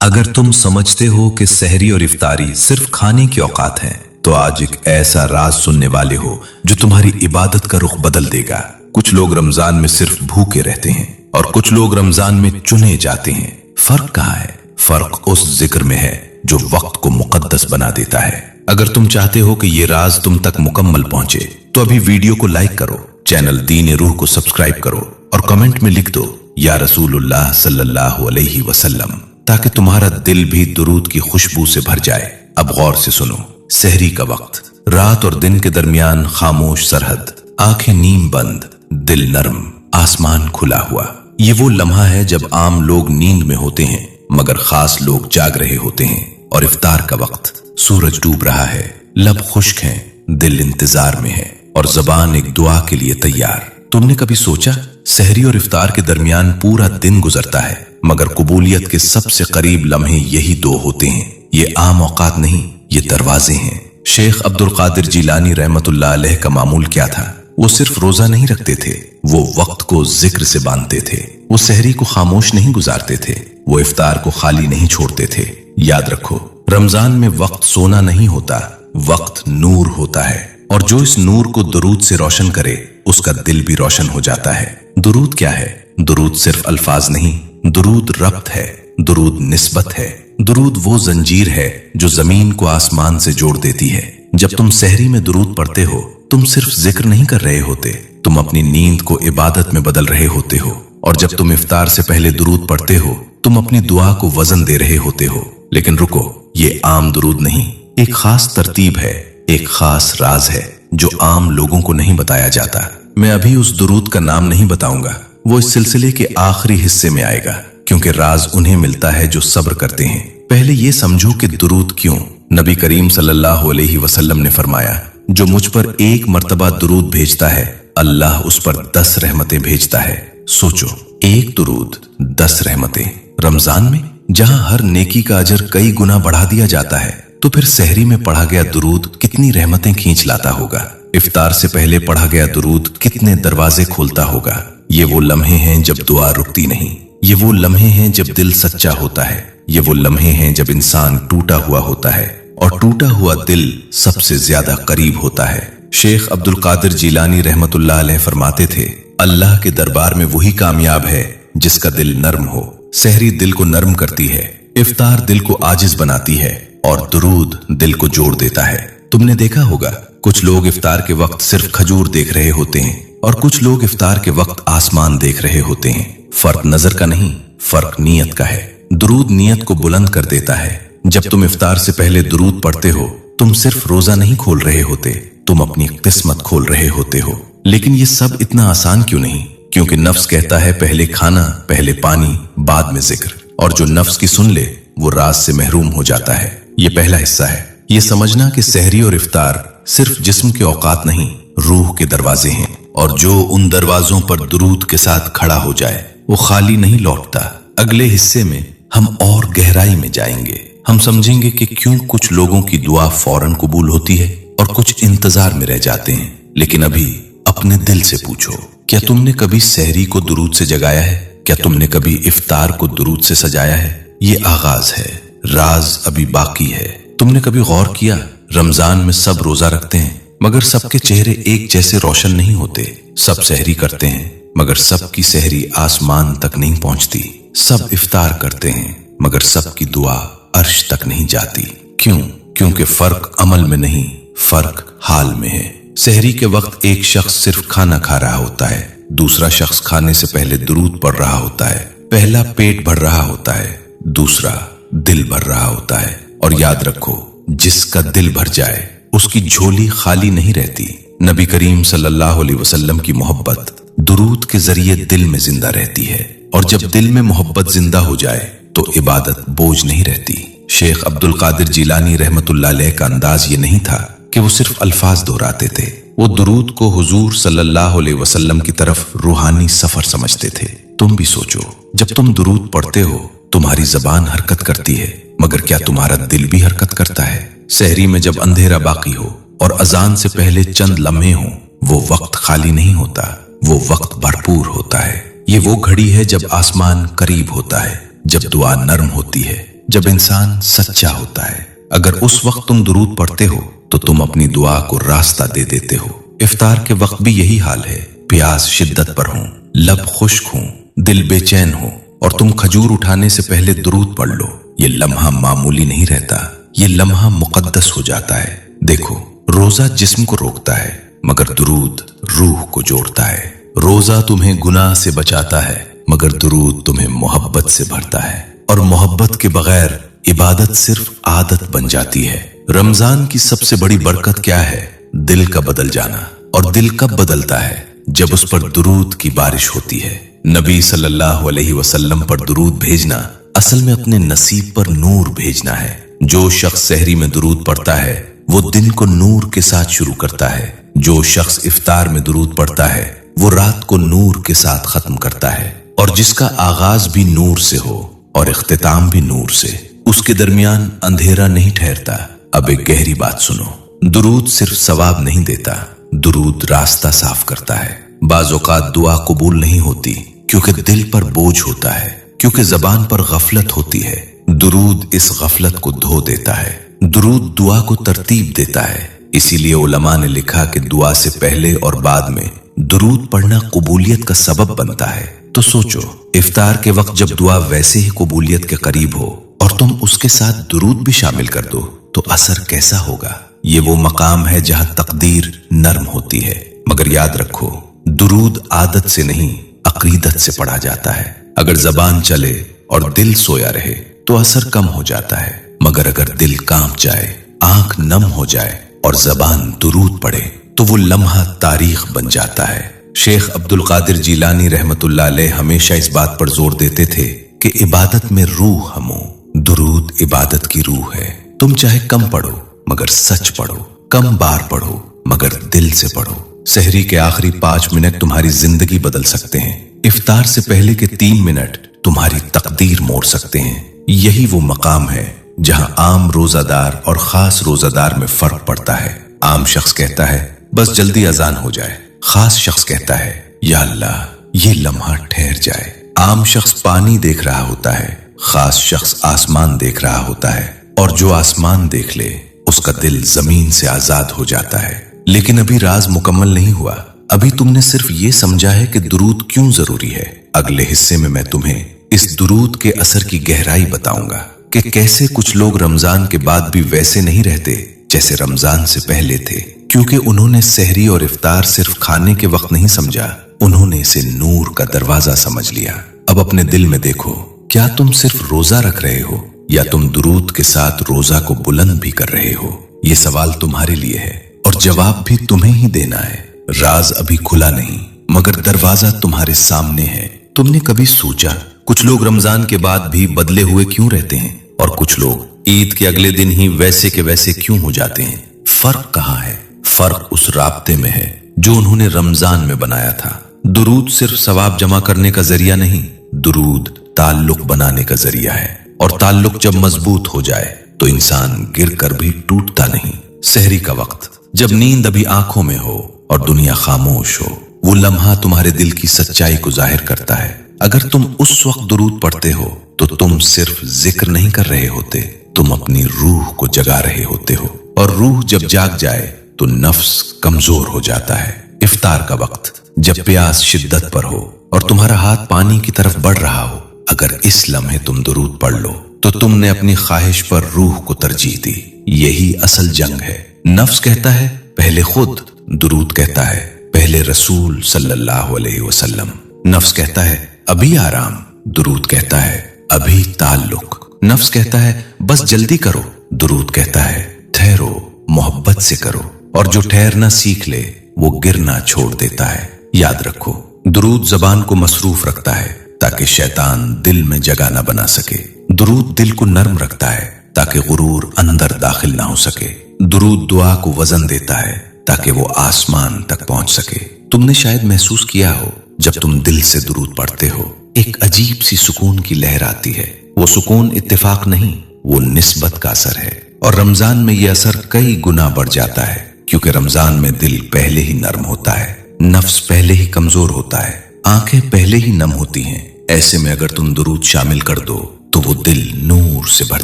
अगर तुम समझते हो कि सहरी और इफ्तारी सिर्फ खाने की औकात हैं, तो आज एक ऐसा राज सुनने वाले हो जो तुम्हारी इबादत का रुख बदल देगा। कुछ लोग रमजान में सिर्फ भूखे रहते हैं और कुछ लोग रमजान में चुने जाते हैं। फर्क कहाँ है? फर्क उस जिक्र में है जो वक्त को मुकद्दस बना देता है। अगर तुम चाहते हो कि ये राज तुम तक मुकम्मल पहुंचे तो अभी वीडियो को लाइक करो, चैनल दीन रूह को सब्सक्राइब करो और कमेंट में लिख दो या रसूलुल्लाह सल्लल्लाहु अलैहि वसल्लम, ताकि तुम्हारा दिल भी दुरूद की खुशबू से भर जाए। अब गौर से सुनो। सहरी का वक्त, रात और दिन के दरमियान खामोश सरहद, आंखें नीम बंद, दिल नरम, आसमान खुला हुआ। ये वो लम्हा है जब आम लोग नींद में होते हैं मगर खास लोग जाग रहे होते हैं। और इफ्तार का वक्त, सूरज डूब रहा है, लब खुश्क हैं, दिल इंतजार में है और जबान एक दुआ के लिए तैयार। तुमने कभी सोचा सहरी और इफ्तार के दरमियान पूरा दिन गुजरता है मगर कबूलियत के सबसे करीब लम्हे यही दो होते हैं। ये आम औकात नहीं, ये दरवाजे हैं। शेख अब्दुल कादिर जिलानी रहमतुल्लाह अलैह का मामूल क्या था? वो सिर्फ रोजा नहीं रखते थे, वो वक्त को जिक्र से बांधते थे। वो सहरी को खामोश नहीं गुजारते थे, वो इफ्तार को खाली नहीं छोड़ते थे। याद रखो, रमजान में वक्त सोना नहीं होता, वक्त नूर होता है और जो इस नूर को दुरूद से रोशन करे उसका दिल भी रोशन हो जाता है। दुरूद क्या है? दुरूद सिर्फ अल्फाज नहीं, दुरूद रब्त है, दुरूद निस्बत है। दुरूद वो जंजीर है जो जमीन को आसमान से जोड़ देती है। जब तुम सहरी में दुरूद पढ़ते हो, तुम सिर्फ जिक्र नहीं कर रहे होते, तुम अपनी नींद को इबादत में बदल रहे होते हो। और जब तुम इफ्तार से पहले दुरूद पढ़ते हो, तुम अपनी दुआ को वजन दे रहे होते हो। लेकिन रुको, ये आम दुरूद नहीं, एक खास तरतीब है, एक खास राज है जो आम लोगों को नहीं बताया जाता। मैं अभी उस दुरूद का नाम नहीं बताऊंगा, वो इस सिलसिले के आखिरी हिस्से में आएगा, क्योंकि राज उन्हें मिलता है जो सब्र करते हैं। पहले ये समझो कि दुरूद क्यों? नबी करीम सल्लल्लाहु अलैहि वसल्लम ने फरमाया, जो मुझ पर एक मर्तबा दुरूद भेजता है, अल्लाह उस पर 10 रहमतें भेजता है। सोचो, एक दुरूद 10 रहमतें। रमजान में जहां हर नेकी का अजर कई गुना बढ़ा दिया जाता है, तो फिर सहरी में पढ़ा गया दुरूद कितनी रहमतें खींच लाता होगा। इफ्तार से पहले पढ़ा गया दुरूद कितने दरवाजे खोलता होगा। ये वो लम्हे हैं जब दुआ रुकती नहीं, ये वो लम्हे हैं जब दिल सच्चा होता है, ये वो लम्हे हैं जब इंसान टूटा हुआ होता है और टूटा हुआ दिल सबसे ज्यादा करीब होता है। शेख अब्दुल कादिर जिलानी रहमतुल्लाह अलैह फरमाते थे, अल्लाह के दरबार में वही कामयाब है जिसका दिल नर्म हो। सहरी दिल को नर्म करती है, इफ्तार दिल को आजिज बनाती है और दुरूद दिल को जोड़ देता है। तुमने देखा होगा, कुछ लोग इफ्तार के वक्त सिर्फ खजूर देख रहे होते हैं और कुछ लोग इफ्तार के वक्त आसमान देख रहे होते हैं। फर्क नजर का नहीं, फर्क नीयत का है। दुरूद नीयत को बुलंद कर देता है। जब तुम इफ्तार से पहले दुरूद पढ़ते हो, तुम सिर्फ रोजा नहीं खोल रहे होते, तुम अपनी किस्मत खोल रहे होते हो। लेकिन ये सब इतना आसान क्यों नहीं? क्योंकि नफ्स कहता है पहले खाना, पहले पानी, बाद में जिक्र। और जो नफ्स की सुन ले वो राज से महरूम हो जाता है। ये पहला हिस्सा है, ये समझना कि सहरी और इफ्तार सिर्फ जिस्म के औकात नहीं, रूह के दरवाजे हैं और जो उन दरवाजों पर दुरूद के साथ खड़ा हो जाए वो खाली नहीं लौटता। अगले हिस्से में हम और गहराई में जाएंगे। हम समझेंगे कि क्यों कुछ लोगों की दुआ फौरन कबूल होती है और कुछ इंतजार में रह जाते हैं। लेकिन अभी अपने दिल से पूछो, क्या तुमने कभी सहरी को दुरूद से जगाया है? क्या तुमने कभी इफ्तार को दुरूद से सजाया है? ये आगाज है, राज अभी बाकी है। तुमने कभी गौर किया, रमजान में सब रोजा रखते हैं मगर सबके चेहरे एक जैसे रोशन नहीं होते। सब सहरी करते हैं मगर सबकी सहरी आसमान तक नहीं पहुंचती। सब इफ्तार करते हैं मगर सबकी दुआ अर्श तक नहीं जाती। क्यों? क्योंकि फर्क अमल में नहीं, फर्क हाल में है। सहरी के वक्त एक शख्स सिर्फ खाना खा रहा होता है, दूसरा शख्स खाने से पहले दुरूद पढ़ रहा होता है। पहला पेट भर रहा होता है, दूसरा दिल भर रहा होता है। और याद रखो, जिसका दिल भर जाए उसकी झोली खाली नहीं रहती। नबी करीम सल्लल्लाहु अलैहि वसल्लम की मोहब्बत दुरूद के जरिए दिल में जिंदा रहती है और जब दिल में मोहब्बत जिंदा हो जाए तो इबादत बोझ नहीं रहती। शेख अब्दुल कादिर जिलानी रहमतुल्लाह अलैह का अंदाज ये नहीं था कि वो सिर्फ अल्फाज दोहराते थे, वो दुरूद को हुजूर सल्लल्लाहु अलैहि वसल्लम की तरफ रूहानी सफर समझते थे। तुम भी सोचो, जब तुम दुरूद पढ़ते हो तुम्हारी जबान हरकत करती है मगर क्या तुम्हारा दिल भी हरकत करता है? सहरी में जब अंधेरा बाकी हो और अजान से पहले चंद लम्हे हों, वो वक्त खाली नहीं होता, वो वक्त भरपूर होता है। ये वो घड़ी है जब आसमान करीब होता है, जब दुआ नर्म होती है, जब इंसान सच्चा होता है। अगर उस वक्त तुम दुरूद पढ़ते हो तो तुम अपनी दुआ को रास्ता दे देते हो। इफ्तार के वक्त भी यही हाल है। प्यास शिद्दत पर हो, लब खुश्क हो, दिल बेचैन हो और तुम खजूर उठाने से पहले दुरूद पढ़ लो। ये लम्हा मामूली नहीं रहता, ये लम्हा मुकद्दस हो जाता है। देखो, रोजा जिस्म को रोकता है मगर दुरूद रूह को जोड़ता है। रोजा तुम्हें गुनाह से बचाता है मगर दुरूद तुम्हें मोहब्बत से भरता है, और मोहब्बत के बगैर इबादत सिर्फ आदत बन जाती है। रमजान की सबसे बड़ी बरकत क्या है? दिल का बदल जाना। और दिल कब बदलता है? जब उस पर दुरूद की बारिश होती है। नबी सल्लल्लाहु अलैहि वसल्लम पर दुरूद भेजना असल में अपने नसीब पर नूर भेजना है। जो शख्स सहरी में दुरूद पढ़ता है वो दिन को नूर के साथ शुरू करता है। जो शख्स इफ्तार में दुरूद पढ़ता है वो रात को नूर के साथ खत्म करता है। और जिसका आगाज भी नूर से हो और इख्तिताम भी नूर से, उसके दरमियान अंधेरा नहीं ठहरता। अब एक गहरी बात सुनो, दुरूद सिर्फ सवाब नहीं देता, दुरूद रास्ता साफ करता है। बाज़ औक़ात दुआ कबूल नहीं होती क्योंकि दिल पर बोझ होता है, क्योंकि ज़बान पर गफलत होती है। दुरूद इस गफलत को धो देता है। दुरूद दुआ को तरतीब देता है। इसीलिए उलमा ने लिखा कि दुआ से पहले और बाद में दुरूद पढ़ना कबूलियत का सबब बनता है। तो सोचो, इफ्तार के वक्त जब दुआ वैसे ही कबूलियत के करीब हो और तुम उसके साथ दुरूद भी शामिल कर दो तो असर कैसा होगा? ये वो मकाम है जहां तकदीर नरम होती है। मगर याद रखो, दुरूद आदत से नहीं अकीदत से पढ़ा जाता है। अगर जबान चले और दिल सोया रहे तो असर कम हो जाता है, मगर अगर दिल कांप जाए, आंख नम हो जाए और जबान दुरूद पढ़े तो वो लम्हा तारीख बन जाता है। शेख अब्दुल कादिर जीलानी रहमतुल्लाह अलैह हमेशा इस बात पर जोर देते थे कि इबादत में रूह हमो। दुरूद इबादत की रूह है। तुम चाहे कम पढ़ो मगर सच पढ़ो, कम बार पढ़ो मगर दिल से पढ़ो। सहरी के आखिरी 5 मिनट तुम्हारी जिंदगी बदल सकते हैं। इफ्तार से पहले के 3 मिनट तुम्हारी तकदीर मोड़ सकते हैं। यही वो मकाम है जहां आम रोजादार और खास रोजादार में फर्क पड़ता है। आम शख्स कहता है बस जल्दी अजान हो जाए, खास शख्स कहता है या अल्लाह ये लम्हा ठहर जाए। आम शख्स पानी देख रहा होता है, खास शख्स आसमान देख रहा होता है, और जो आसमान देख ले उसका दिल जमीन से आजाद हो जाता है। लेकिन अभी राज मुकम्मल नहीं हुआ। अभी तुमने सिर्फ ये समझा है कि दुरूद क्यों जरूरी है। अगले हिस्से में मैं तुम्हें इस दुरूद के असर की गहराई बताऊंगा कि कैसे कुछ लोग रमजान के बाद भी वैसे नहीं रहते जैसे रमजान से पहले थे, क्योंकि उन्होंने सहरी और इफ्तार सिर्फ खाने के वक्त नहीं समझा, उन्होंने इसे नूर का दरवाजा समझ लिया। अब अपने दिल में देखो, क्या तुम सिर्फ रोजा रख रहे हो या तुम दुरूद के साथ रोजा को बुलंद भी कर रहे हो? ये सवाल तुम्हारे लिए है और जवाब भी तुम्हें ही देना है। राज अभी खुला नहीं मगर दरवाजा तुम्हारे सामने है। तुमने कभी सोचा कुछ लोग रमजान के बाद भी बदले हुए क्यों रहते हैं और कुछ लोग ईद के अगले दिन ही वैसे के वैसे क्यों हो जाते हैं? फर्क कहाँ है? फर्क उस राब्ते में है जो उन्होंने रमजान में बनाया था। दुरूद सिर्फ सवाब जमा करने का जरिया नहीं, दुरूद ताल्लुक बनाने का जरिया है। और ताल्लुक जब मजबूत हो जाए तो इंसान गिर कर भी टूटता नहीं। सहरी का वक्त जब नींद अभी आंखों में हो और दुनिया खामोश हो, वो लम्हा तुम्हारे दिल की सच्चाई को जाहिर करता है। अगर तुम उस वक्त दुरूद पढ़ते हो तो तुम सिर्फ जिक्र नहीं कर रहे होते, तुम अपनी रूह को जगा रहे होते हो। और रूह जब जाग जाए तो नफ्स कमजोर हो जाता है। इफ्तार का वक्त जब प्यास शिद्दत पर हो और तुम्हारा हाथ पानी की तरफ बढ़ रहा हो, अगर इस लम्हे तुम दुरूद पढ़ लो तो तुमने अपनी ख्वाहिश पर रूह को तरजीह दी। यही असल जंग है। नफ्स कहता है पहले खुद, दुरूद कहता है पहले रसूल सल्लल्लाहु अलैहि वसल्लम। नफ्स कहता है अभी आराम, दुरूद कहता है अभी ताल्लुक। नफ्स कहता है बस जल्दी करो, दुरूद कहता है ठहरो, मोहब्बत से करो। और जो ठहरना सीख ले वो गिरना छोड़ देता है। याद रखो, दुरूद जबान को मसरूफ रखता है ताकि शैतान दिल में जगह न बना सके। दुरूद दिल को नर्म रखता है ताकि गुरूर अंदर दाखिल ना हो सके। दुरूद दुआ को वजन देता है ताकि वो आसमान तक पहुंच सके। तुमने शायद महसूस किया हो, जब तुम दिल से दुरूद पढ़ते हो एक अजीब सी सुकून की लहर आती है। वो सुकून इत्तेफाक नहीं, वो निस्बत का असर है। और रमजान में ये असर कई गुना बढ़ जाता है, क्योंकि रमजान में दिल पहले ही नर्म होता है, नफ्स पहले ही कमजोर होता है, आंखें पहले ही नम होती हैं। ऐसे में अगर तुम दुरूद शामिल कर दो तो वो दिल नूर से भर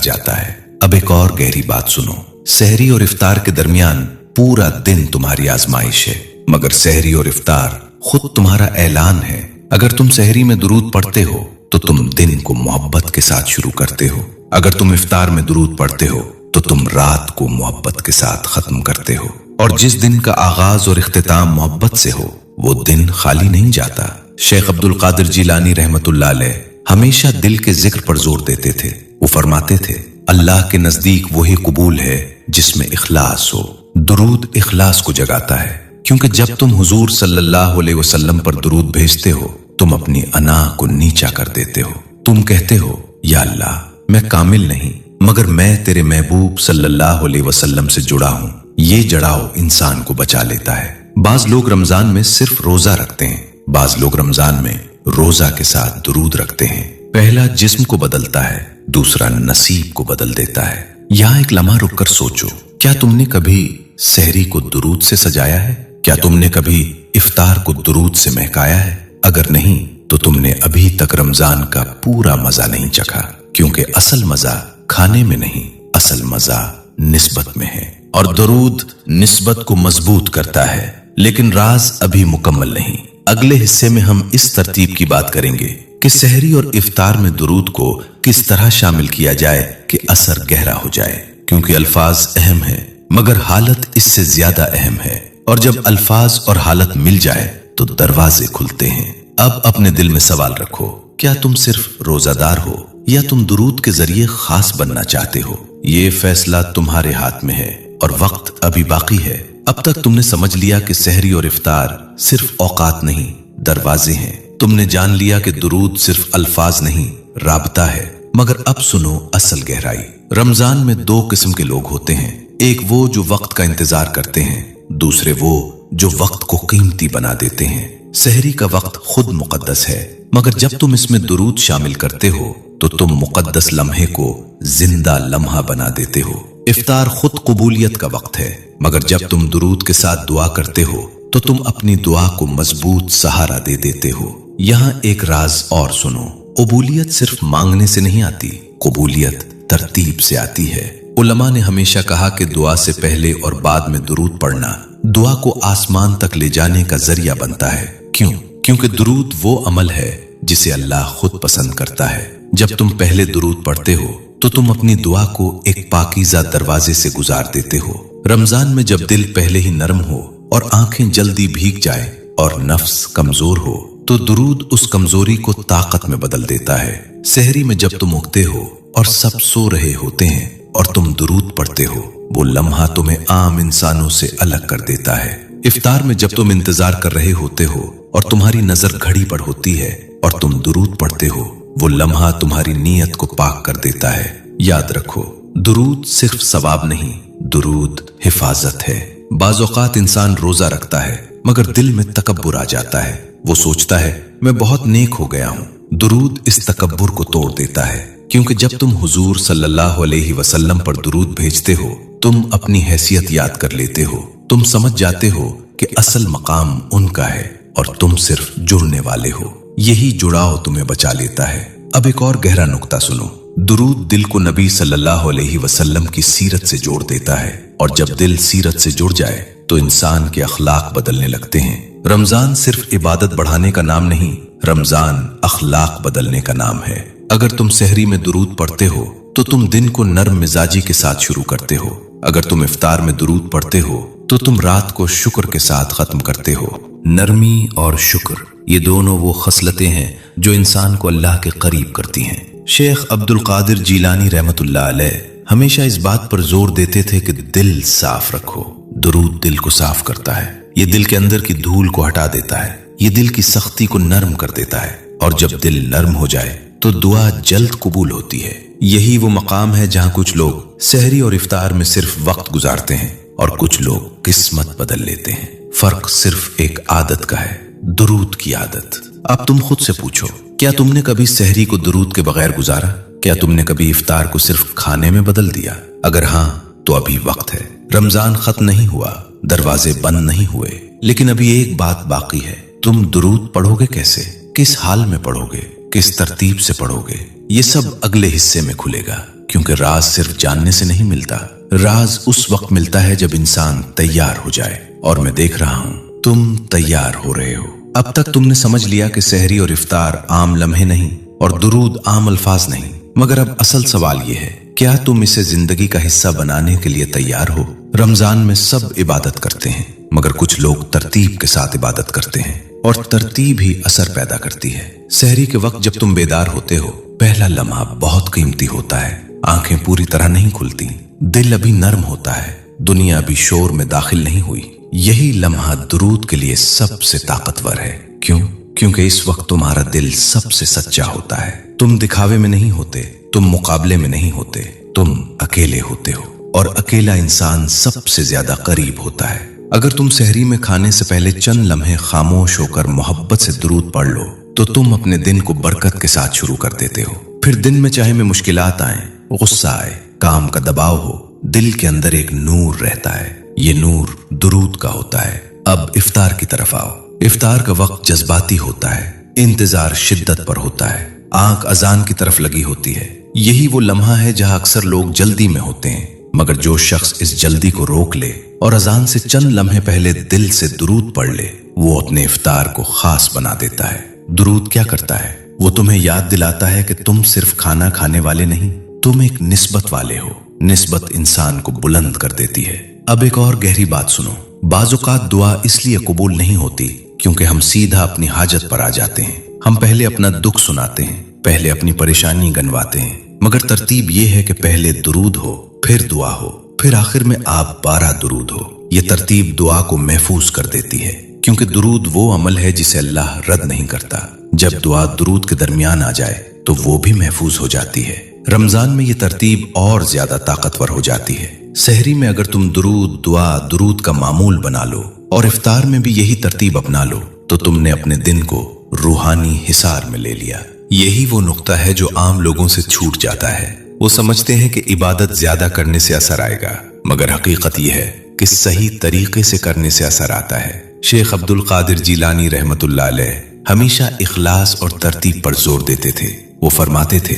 जाता है। अब एक और गहरी बात सुनो, सहरी और इफ्तार के दरमियान पूरा दिन तुम्हारी आजमाइश है, मगर सहरी और इफ्तार खुद तुम्हारा ऐलान है। अगर तुम सहरी में दुरूद पढ़ते हो तो तुम दिन को मोहब्बत के साथ शुरू करते हो। अगर तुम इफ्तार में दुरूद पढ़ते हो तो तुम रात को मोहब्बत के साथ खत्म करते हो। और जिस दिन का आगाज और इख्तिताम मोहब्बत से हो वो दिन खाली नहीं जाता। शेख अब्दुल कादिर जिलानी रहमतुल्लाह अलैह हमेशा दिल के जिक्र पर जोर देते थे। वो फरमाते थे, अल्लाह के नजदीक वही कबूल है जिसमें इखलास हो। दुरूद इखलास को जगाता है, क्योंकि जब तुम हुजूर सल्लल्लाहु अलैहि वसल्लम पर दुरूद भेजते हो तुम अपनी अना को नीचा कर देते हो। तुम कहते हो, या अल्लाह मैं कामिल नहीं, मगर मैं तेरे महबूब सल्लल्लाहु अलैहि वसल्लम से जुड़ा हूं। ये जड़ाव इंसान को बचा लेता है। बाज लोग रमजान में सिर्फ रोजा रखते हैं, बाज लोग रमजान में रोजा के साथ दुरूद रखते हैं। पहला जिस्म को बदलता है, दूसरा नसीब को बदल देता है। यहाँ एक लम्हा रुककर सोचो, क्या तुमने कभी सहरी को दुरूद से सजाया है? क्या तुमने कभी इफ्तार को दुरूद से महकाया है? अगर नहीं तो तुमने अभी तक रमजान का पूरा मजा नहीं चखा, क्योंकि असल मजा खाने में नहीं, असल मजा निस्बत में है। और दुरूद निस्बत को मजबूत करता है, लेकिन राज अभी मुकम्मल नहीं। अगले हिस्से में हम इस तरतीब की बात करेंगे कि सहरी और इफ्तार में दुरूद को किस तरह शामिल किया जाए कि असर गहरा हो जाए, क्योंकि अल्फाज अहम है मगर हालत इससे ज्यादा अहम है। और जब अल्फाज और हालत मिल जाए तो दरवाजे खुलते हैं। अब अपने दिल में सवाल रखो, क्या तुम सिर्फ रोजादार हो या तुम दुरूद के जरिए खास बनना चाहते हो? ये फैसला तुम्हारे हाथ में है और वक्त अभी बाकी है। अब तक तुमने समझ लिया कि सहरी और इफ्तार सिर्फ औकात नहीं, दरवाजे हैं। तुमने जान लिया कि दुरूद सिर्फ अल्फाज नहीं, राबता है। मगर अब सुनो असल गहराई। रमजान में दो किस्म के लोग होते हैं, एक वो जो वक्त का इंतजार करते हैं, दूसरे वो जो वक्त को कीमती बना देते हैं। सहरी का वक्त खुद मुकद्दस है, मगर जब तुम इसमें दुरूद शामिल करते हो तो तुम मुकद्दस लम्हे को जिंदा लम्हा बना देते हो। इफ्तार खुद कबूलियत का वक्त है, मगर जब तुम दुरूद के साथ दुआ करते हो तो तुम अपनी दुआ को मजबूत सहारा दे देते हो। यहाँ एक राज और सुनो, कबूलियत सिर्फ मांगने से नहीं आती, कबूलियत तरतीब से आती है। उलमा ने हमेशा कहा कि दुआ से पहले और बाद में दुरूद पढ़ना दुआ को आसमान तक ले जाने का जरिया बनता है। क्यों? क्योंकि दुरूद वो अमल है जिसे अल्लाह खुद पसंद करता है। जब तुम पहले दुरूद पढ़ते हो तो तुम अपनी दुआ को एक पाकीज़ा दरवाजे से गुजार देते हो। रमजान में जब दिल पहले ही नरम हो और आंखें जल्दी भीग जाए और नफ्स कमजोर हो तो दुरूद उस कमजोरी को ताकत में बदल देता है। सहरी में जब तुम उगते हो और सब सो रहे होते हैं और तुम दुरूद पढ़ते हो, वो लम्हा तुम्हें आम इंसानों से अलग कर देता है। इफ्तार में जब तुम इंतजार कर रहे होते हो और तुम्हारी नजर घड़ी पर होती है और तुम दुरूद पढ़ते हो, वो लम्हा तुम्हारी नीयत को पाक कर देता है। याद रखो, दुरूद सिर्फ सवाब नहीं, दुरूद हिफाजत है। बाज़ औक़ात इंसान रोजा रखता है मगर दिल में तकब्बुर आ जाता है। वो सोचता है मैं बहुत नेक हो गया हूँ। दुरूद इस तकब्बुर को तोड़ देता है, क्योंकि जब तुम हुजूर सल्लल्लाहु अलैहि वसल्लम पर दुरूद भेजते हो तुम अपनी हैसियत याद कर लेते हो। तुम समझ जाते हो कि असल मकाम उनका है और तुम सिर्फ जुड़ने वाले हो। यही जुड़ाव तुम्हें बचा लेता है। अब एक और गहरा नुक्ता सुनो, दुरूद दिल को नबी सल्लल्लाहु अलैहि वसल्लम की सीरत से जोड़ देता है, और जब दिल सीरत से जुड़ जाए तो इंसान के अखलाक बदलने लगते हैं। रमजान सिर्फ इबादत बढ़ाने का नाम नहीं, रमजान अखलाक बदलने का नाम है। अगर तुम सहरी में दुरूद पढ़ते हो तो तुम दिन को नर्म मिजाजी के साथ शुरू करते हो। अगर तुम इफ्तार में दुरूद पढ़ते हो तो तुम रात को शुक्र के साथ खत्म करते हो। नरमी और शुक्र, ये दोनों वो खसलतें हैं जो इंसान को अल्लाह के करीब करती हैं। शेख अब्दुल कादिर जिलानी रहमतुल्लाह अलैह हमेशा इस बात पर जोर देते थे कि दिल साफ रखो। दुरूद दिल को साफ करता है, ये दिल के अंदर की धूल को हटा देता है, ये दिल की सख्ती को नरम कर देता है। और जब दिल नरम हो जाए तो दुआ जल्द कबूल होती है। यही वो मकाम है जहाँ कुछ लोग सहरी और इफ्तार में सिर्फ वक्त गुजारते हैं और कुछ लोग किस्मत बदल लेते हैं। फर्क सिर्फ एक आदत का है, दुरूद की आदत। अब तुम खुद से पूछो, क्या तुमने कभी सहरी को दुरूद के बगैर गुजारा? क्या तुमने कभी इफ्तार को सिर्फ खाने में बदल दिया? अगर हाँ तो अभी वक्त है। रमजान खत्म नहीं हुआ, दरवाजे बंद नहीं हुए, लेकिन अभी एक बात बाकी है। तुम दुरूद पढ़ोगे कैसे? किस हाल में पढ़ोगे? किस तरतीब से पढ़ोगे? ये सब अगले हिस्से में खुलेगा, क्योंकि राज सिर्फ जानने से नहीं मिलता। राज उस वक्त मिलता है जब इंसान तैयार हो जाए, और मैं देख रहा हूं तुम तैयार हो रहे हो। अब तक तुमने समझ लिया कि सहरी और इफ्तार आम लम्हे नहीं और दुरूद आम अल्फाज नहीं, मगर अब असल सवाल यह है, क्या तुम इसे जिंदगी का हिस्सा बनाने के लिए तैयार हो? रमजान में सब इबादत करते हैं, मगर कुछ लोग तरतीब के साथ इबादत करते हैं, और तरतीब ही असर पैदा करती है। सहरी के वक्त जब तुम बेदार होते हो, पहला लम्हा बहुत कीमती होता है। आंखें पूरी तरह नहीं खुलती, दिल अभी नर्म होता है, दुनिया अभी शोर में दाखिल नहीं हुई। यही लम्हा दुरूद के लिए सबसे ताकतवर है। क्यों? क्योंकि इस वक्त तुम्हारा दिल सबसे सच्चा होता है। तुम दिखावे में नहीं होते, तुम मुकाबले में नहीं होते, तुम अकेले होते हो, और अकेला इंसान सबसे ज्यादा करीब होता है। अगर तुम सहरी में खाने से पहले चंद लम्हे खामोश होकर मोहब्बत से दुरूद पढ़ लो, तो तुम अपने दिन को बरकत के साथ शुरू कर देते हो। फिर दिन में चाहे में मुश्किलात आए, गुस्सा आए, काम का दबाव हो, दिल के अंदर एक नूर रहता है। ये नूर दुरूद का होता है। अब इफ्तार की तरफ आओ। इफ्तार का वक्त जज्बाती होता है, इंतजार शिद्दत पर होता है, आंख अजान की तरफ लगी होती है। यही वो लम्हा है जहां अक्सर लोग जल्दी में होते हैं, मगर जो शख्स इस जल्दी को रोक ले और अजान से चंद लम्हे पहले दिल से दुरूद पढ़ ले, वो अपने इफ्तार को खास बना देता है। दुरूद क्या करता है? वो तुम्हें याद दिलाता है कि तुम सिर्फ खाना खाने वाले नहीं, तुम एक निस्बत वाले हो। निस्बत इंसान को बुलंद कर देती है। अब एक और गहरी बात सुनो। बाज़ौक़ात दुआ इसलिए कबूल नहीं होती क्योंकि हम सीधा अपनी हाजत पर आ जाते हैं। हम पहले अपना दुख सुनाते हैं, पहले अपनी परेशानी गनवाते हैं, मगर तरतीब ये है कि पहले दुरूद हो, फिर दुआ हो, फिर आखिर में आप 12 दुरूद हो। ये तरतीब दुआ को महफूज कर देती है, क्योंकि दुरूद वो अमल है जिसे अल्लाह रद्द नहीं करता। जब दुआ दुरूद के दरमियान आ जाए तो वो भी महफूज हो जाती है। रमजान में ये तरतीब और ज्यादा ताकतवर हो जाती है। सहरी में अगर तुम दुरूद, दुआ, दुरूद का मामूल बना लो और इफ्तार में भी यही तरतीब अपना लो, तो तुमने अपने दिन को रूहानी हिसार में ले लिया। यही वो नुक्ता है जो आम लोगों से छूट जाता है। वो समझते हैं कि इबादत ज्यादा करने से असर आएगा, मगर हकीकत यह है कि सही तरीके से करने से असर आता है। शेख अब्दुल कादिर जीलानी रहमतुल्लाह अलैह हमेशा इखलास और तरतीब पर जोर देते थे। वो फरमाते थे,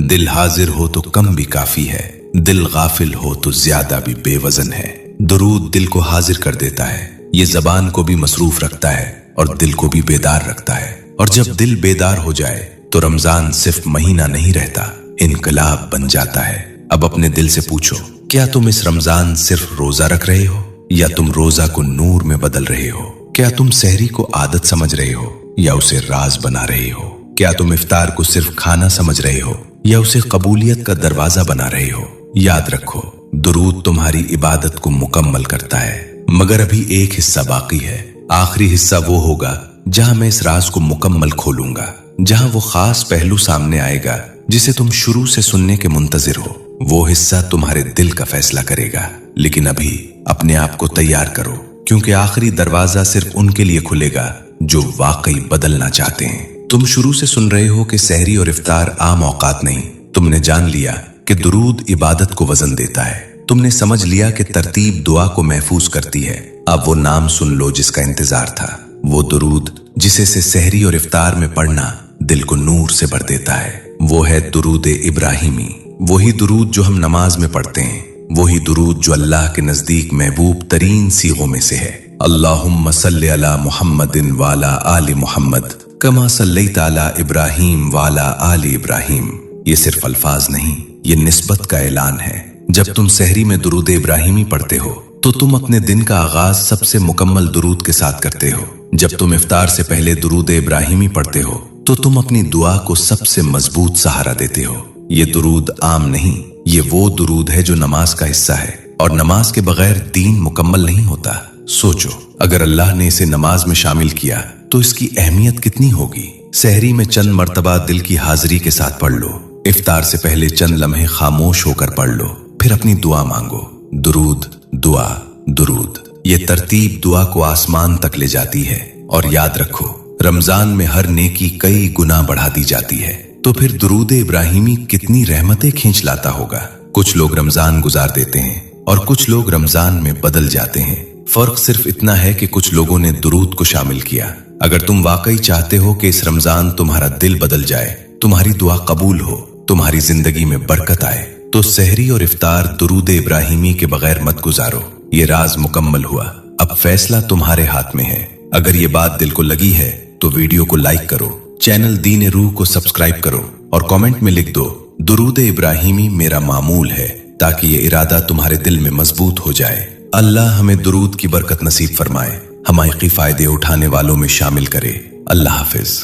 दिल हाजिर हो तो कम भी काफी है, दिल गाफिल हो तो ज्यादा भी बेवजन है। दुरूद दिल को हाजिर कर देता है, ये जबान को भी मसरूफ रखता है और दिल को भी बेदार रखता है। और जब दिल बेदार हो जाए तो रमजान सिर्फ महीना नहीं रहता, इनकलाब बन जाता है। अब अपने दिल से पूछो, क्या तुम इस रमजान सिर्फ रोजा रख रहे हो, या तुम रोजा को नूर में बदल रहे हो? क्या तुम सहरी को आदत समझ रहे हो, या उसे राज बना रहे हो? क्या तुम इफ्तार को सिर्फ खाना समझ रहे हो, या उसे कबूलियत का दरवाजा बना रहे हो? याद रखो, दुरूद तुम्हारी इबादत को मुकम्मल करता है, मगर अभी एक हिस्सा बाकी है। आखिरी हिस्सा वो होगा जहां मैं इस राज को मुकम्मल खोलूंगा, जहां वो खास पहलू सामने आएगा जिसे तुम शुरू से सुनने के मुंतजिर हो। वो हिस्सा तुम्हारे दिल का फैसला करेगा। लेकिन अभी अपने आप को तैयार करो, क्योंकि आखिरी दरवाजा सिर्फ उनके लिए खुलेगा जो वाकई बदलना चाहते हैं। तुम शुरू से सुन रहे हो कि सहरी और इफ्तार आम औकात नहीं। तुमने जान लिया कि दुरूद इबादत को वजन देता है। तुमने समझ लिया कि तरतीब दुआ को महफूज करती है। अब वो नाम सुन लो जिसका इंतजार था, वो दुरूद जिसे से सहरी और इफ्तार में पढ़ना दिल को नूर से भर देता है। वो है दुरूद इब्राहिमी। वही दुरूद जो हम नमाज में पढ़ते हैं, वही दुरूद जो अल्लाह के नजदीक महबूब तरीन सीगों में से है। अल्लाहुम्मा सल्ली अला मुहम्मदिन वाला आली मुहम्मद कमा सल्लैता अला इब्राहिम वाला आली इब्राहिम। ये सिर्फ अल्फाज नहीं, ये निस्बत का ऐलान है। जब तुम सहरी में दुरूद इब्राहिमी पढ़ते हो तो तुम अपने दिन का आगाज सबसे मुकम्मल दुरूद के साथ करते हो। जब तुम इफ्तार से पहले दुरूद इब्राहिमी पढ़ते हो तो तुम अपनी दुआ को सबसे मजबूत सहारा देते हो। ये दुरूद आम नहीं, ये वो दुरूद है जो नमाज का हिस्सा है, और नमाज के बगैर दीन मुकम्मल नहीं होता। सोचो, अगर अल्लाह ने इसे नमाज में शामिल किया तो इसकी अहमियत कितनी होगी। सहरी में चंद मर्तबा दिल की हाजिरी के साथ पढ़ लो, इफ्तार से पहले चंद लम्हे खामोश होकर पढ़ लो, फिर अपनी दुआ मांगो। दुरूद, दुआ, दुरूद, ये तरतीब दुआ को आसमान तक ले जाती है। और याद रखो, रमजान में हर नेकी कई गुना बढ़ा दी जाती है, तो फिर दुरूद इब्राहिमी कितनी रहमतें खींच लाता होगा। कुछ लोग रमजान गुजार देते हैं और कुछ लोग रमजान में बदल जाते हैं। फर्क सिर्फ इतना है कि कुछ लोगों ने दुरूद को शामिल किया। अगर तुम वाकई चाहते हो कि इस रमजान तुम्हारा दिल बदल जाए, तुम्हारी दुआ कबूल हो, तुम्हारी जिंदगी में बरकत आए। तो सहरी और इफ्तार दुरूद इब्राहिमी के बगैर मत गुजारो। ये राज मुकम्मल हुआ, अब फैसला तुम्हारे हाथ में है। अगर ये बात दिल को लगी है तो वीडियो को लाइक करो, चैनल दीन रूह को सब्सक्राइब करो और कमेंट में लिख दो दुरूद इब्राहिमी मेरा मामूल है, ताकि ये इरादा तुम्हारे दिल में मजबूत हो जाए। अल्लाह हमें दुरूद की बरकत नसीब फरमाए, हमारे फायदे उठाने वालों में शामिल करे। अल्लाह हाफिज।